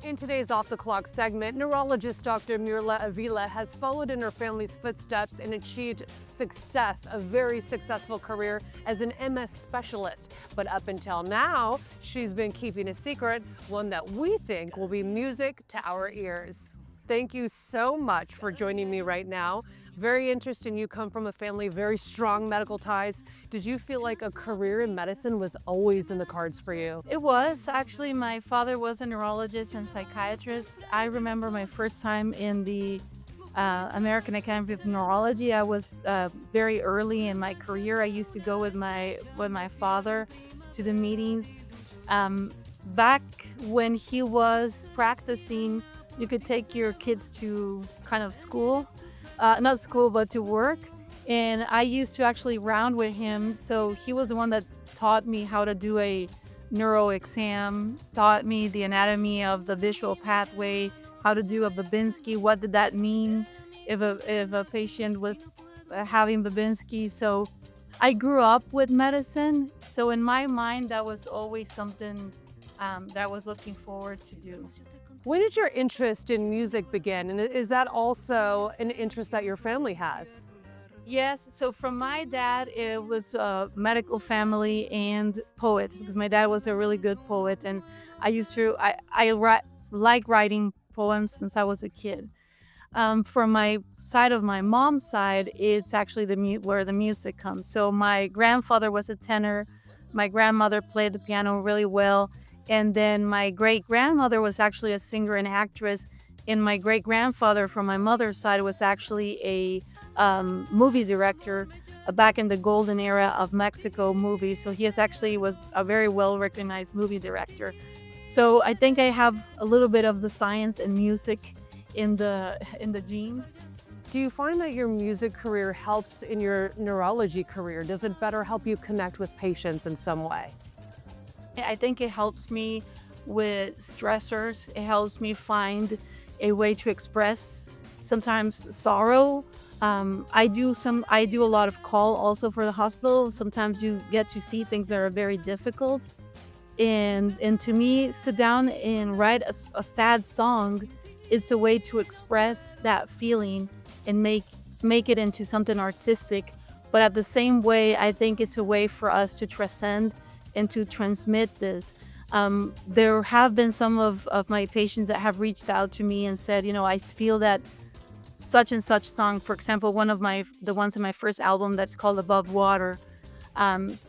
In today's Off the Clock segment, neurologist Dr. Mirla Avila has followed in her family's footsteps and achieved success, a very successful career as an MS specialist. But up until now, she's been keeping a secret, one that we think will be music to our ears. Thank you so much for joining me right now. Very interesting. You come from a family of very strong medical ties. Did you feel like a career in medicine was always in the cards for you? It was. Actually, my father was a neurologist and psychiatrist. I remember my first time in the American Academy of Neurology. I was very early in my career. I used to go with my father to the meetings. Back when he was practicing, you could take your kids to kind of school, not school, but to work. And I used to actually round with him. So he was the one that taught me how to do a neuro exam, taught me the anatomy of the visual pathway, how to do a Babinski, what did that mean if a patient was having Babinski. So I grew up with medicine. So in my mind, that was always something that I was looking forward to do. When did your interest in music begin? And is that also an interest that your family has? Yes, so from my dad, it was a medical family and poet, because my dad was a really good poet, and I like writing poems since I was a kid. From my side of my mom's side, it's actually where the music comes. So my grandfather was a tenor, my grandmother played the piano really well, and then my great grandmother was actually a singer and actress, and my great grandfather from my mother's side was actually a movie director back in the golden era of Mexico movies. So was a very well recognized movie director. So I think I have a little bit of the science and music in the genes. Do you find that your music career helps in your neurology career? Does it better help you connect with patients in some way? I think it helps me with stressors. It helps me find a way to express sometimes sorrow. I do a lot of call also for the hospital. Sometimes you get to see things that are very difficult. And to me, sit down and write a sad song is a way to express that feeling and make it into something artistic. But at the same way, I think it's a way for us to transcend and to transmit this. There have been some of my patients that have reached out to me and said, I feel that such and such song, for example, the ones in my first album that's called Above Water,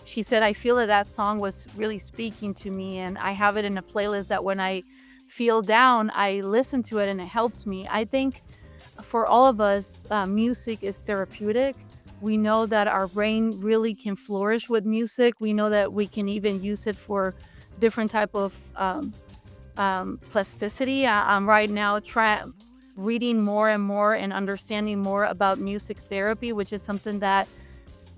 she said, I feel that song was really speaking to me, and I have it in a playlist that when I feel down, I listen to it and it helps me. I think for all of us, music is therapeutic. We know that our brain really can flourish with music. We know that we can even use it for different type of plasticity. I'm right now reading more and more and understanding more about music therapy, which is something that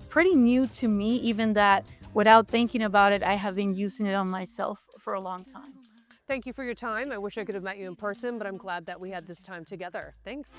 pretty new to me, even that without thinking about it, I have been using it on myself for a long time. Thank you for your time. I wish I could have met you in person, but I'm glad that we had this time together. Thanks.